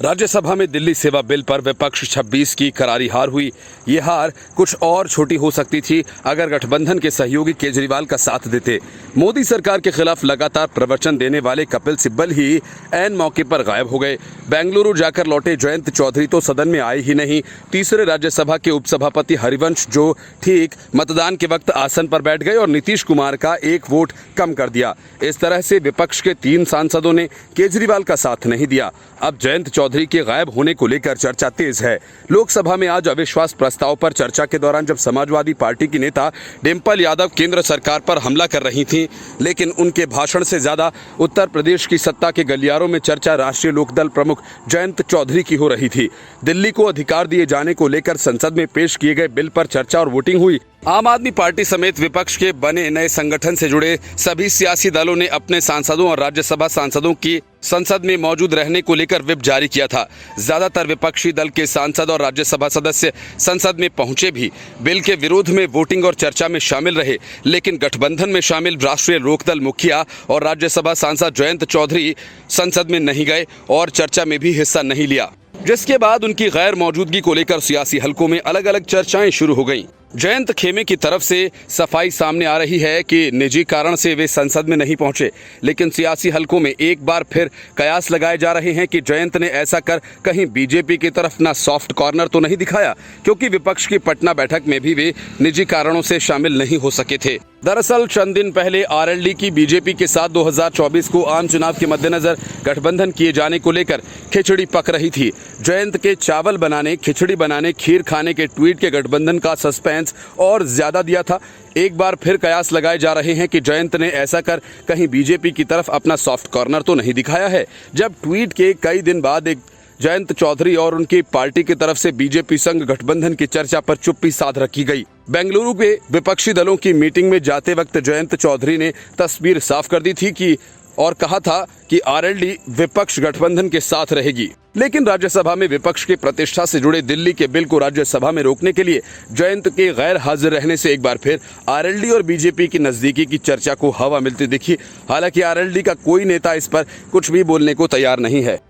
राज्यसभा में दिल्ली सेवा बिल पर विपक्ष 26 की करारी हार हुई। ये हार कुछ और छोटी हो सकती थी अगर गठबंधन के सहयोगी केजरीवाल का साथ देते। मोदी सरकार के खिलाफ लगातार प्रवचन देने वाले कपिल सिब्बल ही ऐन मौके पर गायब हो गए। बेंगलुरु जाकर लौटे जयंत चौधरी तो सदन में आए ही नहीं। तीसरे राज्यसभा के उपसभापति हरिवंश जो ठीक मतदान के वक्त आसन पर बैठ गए और नीतीश कुमार का एक वोट कम कर दिया। इस तरह से विपक्ष के 3 सांसदों ने केजरीवाल का साथ नहीं दिया। अब जयंत चौधरी के गायब होने को लेकर चर्चा तेज है। लोकसभा में आज अविश्वास प्रस्ताव पर चर्चा के दौरान जब समाजवादी पार्टी की नेता डिंपल यादव केंद्र सरकार पर हमला कर रही थीं, लेकिन उनके भाषण से ज्यादा उत्तर प्रदेश की सत्ता के गलियारों में चर्चा राष्ट्रीय लोकदल प्रमुख जयंत चौधरी की हो रही थी। दिल्ली को अधिकार दिए जाने को लेकर संसद में पेश किए गए बिल पर चर्चा और वोटिंग हुई। आम आदमी पार्टी समेत विपक्ष के बने नए संगठन से जुड़े सभी सियासी दलों ने अपने सांसदों और राज्यसभा सांसदों की संसद में मौजूद रहने को लेकर व्हिप जारी किया था। ज्यादातर विपक्षी दल के सांसद और राज्यसभा सदस्य संसद में पहुंचे भी बिल के विरोध में वोटिंग और चर्चा में शामिल रहे, लेकिन गठबंधन में शामिल राष्ट्रीय लोकदल मुखिया और राज्यसभा सांसद जयंत चौधरी संसद में नहीं गए और चर्चा में भी हिस्सा नहीं लिया, जिसके बाद उनकी गैर मौजूदगी को लेकर सियासी हलकों में अलग अलग चर्चाएं शुरू हो गईं। जयंत खेमे की तरफ से सफाई सामने आ रही है कि निजी कारण से वे संसद में नहीं पहुंचे, लेकिन सियासी हलकों में एक बार फिर कयास लगाए जा रहे हैं कि जयंत ने ऐसा कर कहीं बीजेपी की तरफ ना सॉफ्ट कॉर्नर तो नहीं दिखाया, क्योंकि विपक्ष की पटना बैठक में भी वे निजी कारणों से शामिल नहीं हो सके थे। दरअसल चंद दिन पहले आरएलडी की बीजेपी के साथ 2024 को आम चुनाव के मद्देनजर गठबंधन किए जाने को लेकर खिचड़ी पक रही थी। जयंत के चावल बनाने, खिचड़ी बनाने, खीर खाने के ट्वीट के गठबंधन का सस्पेंस और ज्यादा दिया था। एक बार फिर कयास लगाए जा रहे हैं कि जयंत ने ऐसा कर कहीं बीजेपी की तरफ अपना सॉफ्ट कॉर्नर तो नहीं दिखाया है। जब ट्वीट के कई दिन बाद एक जयंत चौधरी और उनकी पार्टी की तरफ से बीजेपी संग गठबंधन की चर्चा पर चुप्पी साध रखी गई। बेंगलुरु के विपक्षी दलों की मीटिंग में जाते वक्त जयंत चौधरी ने तस्वीर साफ कर दी थी और कहा था कि आरएलडी विपक्ष गठबंधन के साथ रहेगी। लेकिन राज्यसभा में विपक्ष की प्रतिष्ठा से जुड़े दिल्ली के बिल को राज्यसभा में रोकने के लिए जयंत के गैर हाजिर रहने से एक बार फिर आरएलडी और बीजेपी की नजदीकी की चर्चा को हवा मिलती दिखी। हालांकि आरएलडी का कोई नेता इस पर कुछ भी बोलने को तैयार नहीं है।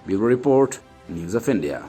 Bureau report, news of India.